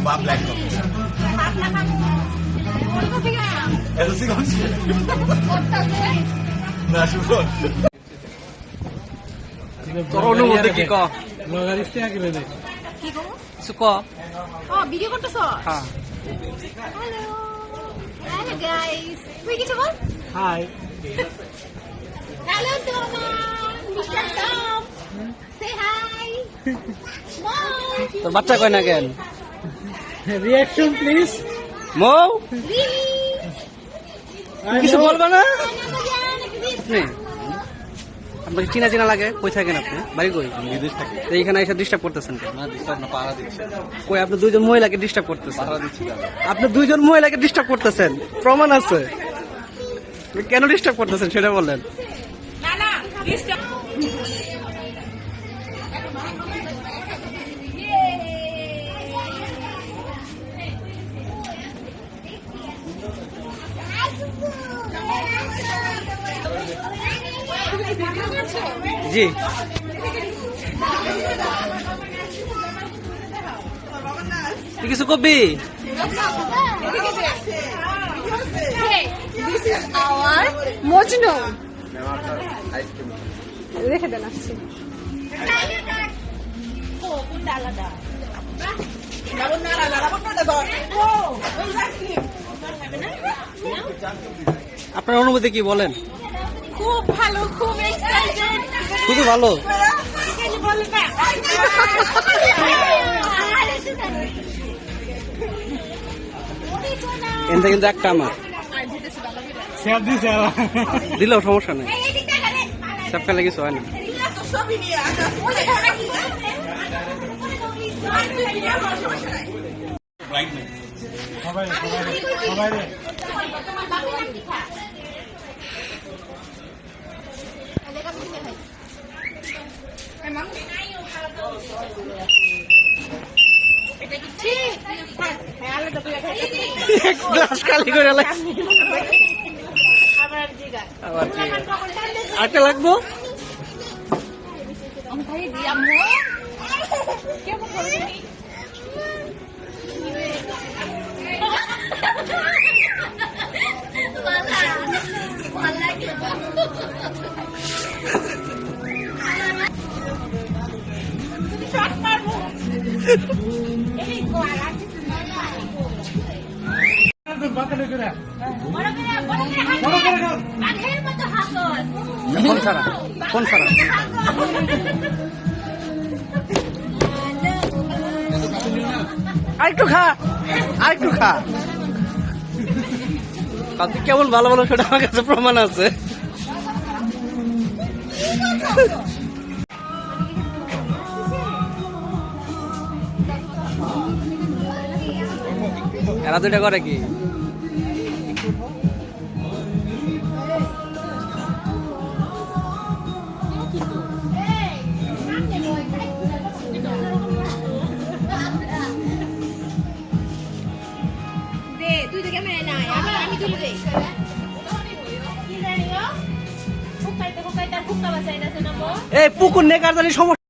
বা black coffee. LC করছি না শুনো তোর অনুভূতি কি ক? লগারিস্টে আগে দে কি গো? কিছু ক। ভিডিও করতেছ? হ্যাঁ। হ্যালো হ্যালো গাইস, তুই কিছু বল। Hi hello Tom, mister Tom, সে হাই। তোর বাচ্চা কয় না কেন? Reaction please. মৌ লিলি কিছু বলবা না? আপনাকে চিনা চিনা লাগে? কই থাকেন আপনি? বাড়ি কই? বিদেশ থেকে তো এইখানে এসে ডিস্টার্ব করতেছেন কেন? না ডিস্টার্ব না, পাহারা দিচ্ছে। কই আপনি দুইজন মহিলাকে ডিস্টার্ব করতেছেন? পাহারা দিচ্ছি কেন? আপনি দুইজন মহিলাকে ডিস্টার্ব করতেছেন, প্রমাণ আছে। আপনি কেন ডিস্টার্ব করতেছেন সেটা বলেন। না না ডিস্টার্ব। জি তুই কিছু কবি? This is our Majnu. রেখে দেন আসছি। ও কোনটা আলাদা? আপনার অনুভূতি কি বলেন? খুব ভালো, খুব এক্সাইটেড। শুধু ভালো? এনতে কিন্তু একটা আমার শেয়ার দিছে দিলেও সমস্যা নেই, সব ফেলে কিছু হয় না। সবাই সবাই রে এক গ্লাস খালি করে আবার আরেকটা লাগবো। বাতালে করে ফোন ছাড়া, ফোন ছাড়া। আরেকটু খা, আরেকটু খা। কালকে কেমন ভালো ভালো সেটা আমার কাছে প্রমাণ আছে। এরা দুইটা করে কি? তুই তো ক্যামেরা নাই, আমি তুলে দেই। এই পুকুর নে কার জানি সমস্যা।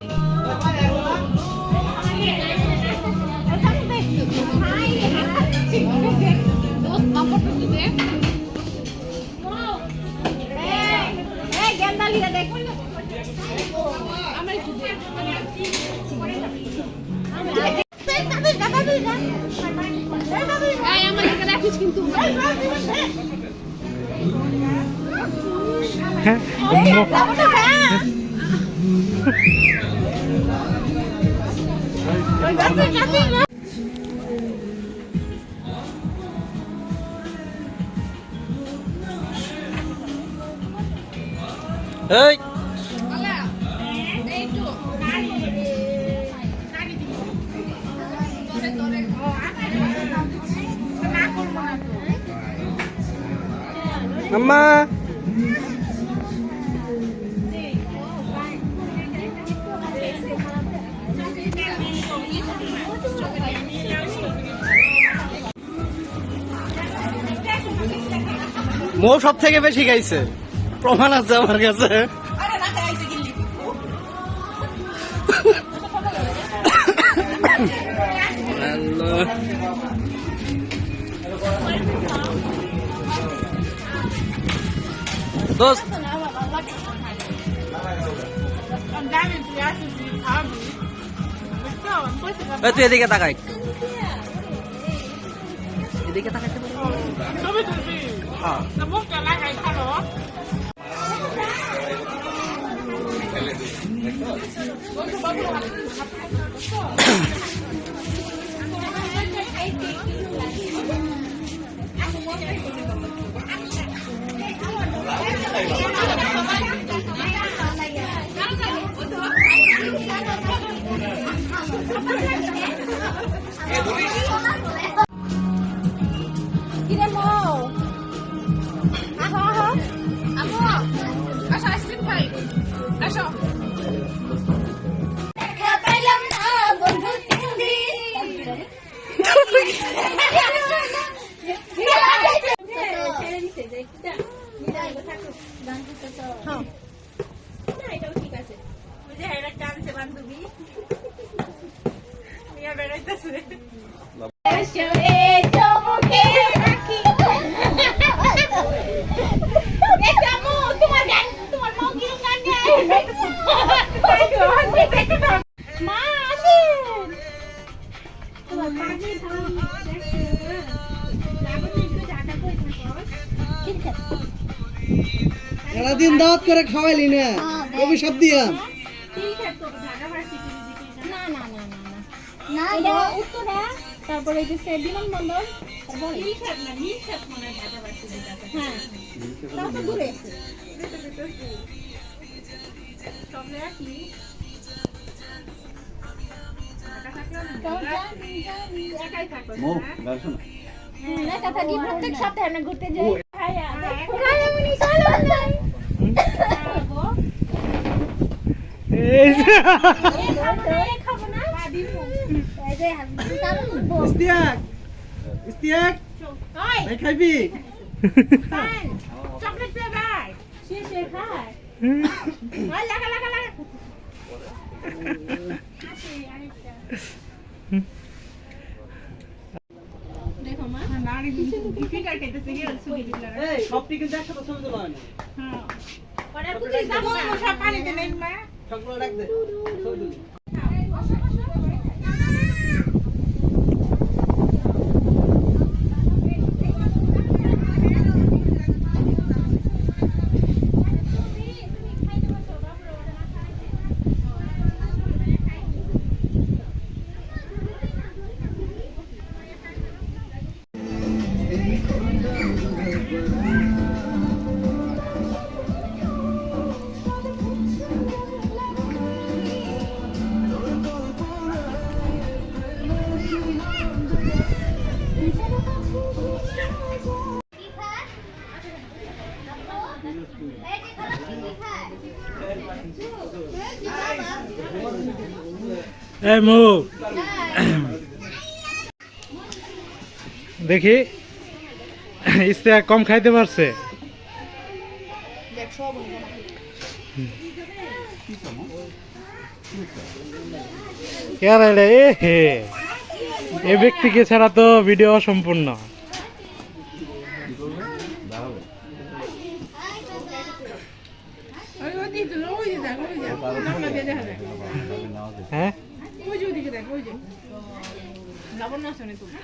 এই আম্মা মৌ সব থেকে বেশি গাইছে, প্রমাণ আছে আমার কাছে। হ্যালো দোস্ত I'm dying to ask you to call me. Let's go. I'm pushing up. তুই এদিকে তাকা একটু এদিকে তাকাইতে পারবি Show me to the view. হ্যাঁ The book that like I cut off. কিরে মৌ আহো আহো Amo, আসো আইসক্রিম খাই আসো দেখা পাইলাম না বন্ধু তিন দিন ওই যে হেরা টানছে বান্ধবী মিয়া বেড়াইতেছে তোমার গান তোমার মৌ কিরম গান গায় মা আসেন তোমার পাগলি সারাদিন দাওয়াত করে খাওয়াইলি না অভিশাপ দিয়া না না না না না এটা উত্তরা তারপরে এই যে বিমানবন্দর তারপরে হ্যাঁ তাও তো দূরে আছে একা থাকি প্রত্যেক সপ্তাহে আমরা ঘুরতে যাই খায়ামুনি চলো নাই খাবো না এই যে ইস্তিয়াক ইস্তিয়াক ভাই খাইবি চকলেট পে ভাই শেষে খায় ওই লাগা লাগা লাগা দেখো মা নাড়ি ফিকার খেতেছে কি সুবি দিলা এই সবটি কিন্তু একসাথে ছবি তোলা হয় না হ্যাঁ ওরা কোথায় যাবো সব পানিতে নেই মা সবগুলো রাখ দে ছবি তুলি এই মৌ দেখি ইস্তেহাক কম খাইতে পারছে এ ব্যক্তিকে ছাড়া তো ভিডিও অসম্পূর্ণ ওই ওদিকে তো ওই যে দেখ ওই যে নামটা দিয়ে দেখা যায় হ্যাঁ ওই যে ওদিকে দেখ ওই যে লবণ না শুনে তুমি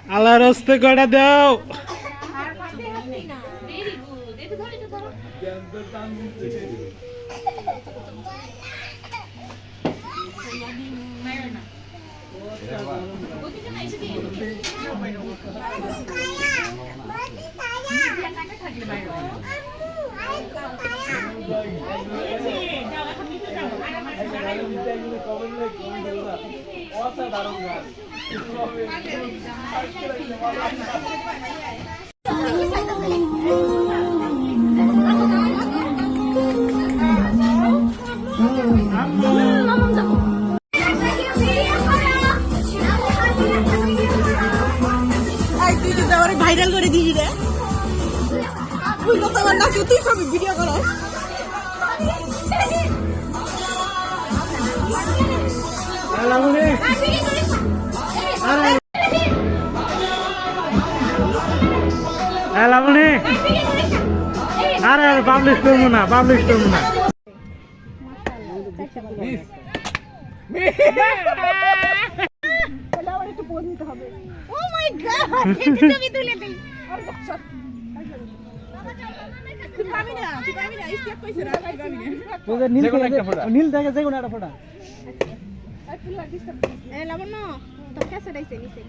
আল্লাহর হস্তে কয়টা দাও ভাইরাল করে দিবি রে তুই তো তোমার নাচে তুই সবই ভিডিও করো পাবলিশ করবো না, পাবলিশ করবো না। Oh my God! এটা ছবি তুলে দেই। তুই পাবি না স্টেপ কইছ না তুই পাবি না নীল দেখে যে কোনো একটা ফোটা এ লাবণ্য তোর কাছে রাইছে নিচে।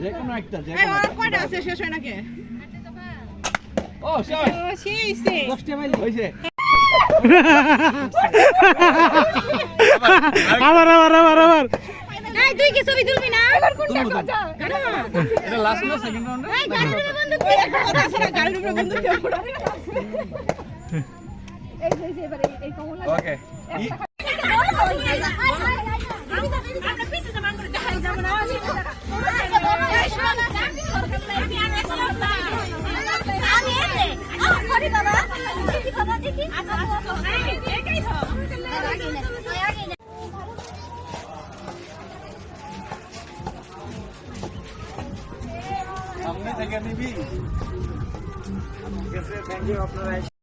যে কোনো একটা যে এই ওর কয়টা আছে শেষ হয় নাকি ও শেষ ও শেষে হইছে আবার আবার আবার আবার এই তুই কি ছবি তুলবি না? এবার কোনটা কথা? এটা লাস্ট না সেকেন্ড রাউন্ড এই গাড়ির উপরে বন্দুক তুই একটা কথা আছে না গাড়ির উপরে বন্ধু কেউ পড়া এই যে এবারে এই কমলা ওকে আমরা পিছে জমান করে দেখাই যাব না আমি এনে সরি বাবা দেখি বাবা দেখি এটাই তো সামনে থেকে নিবি থ্যাংক ইউ আপনারা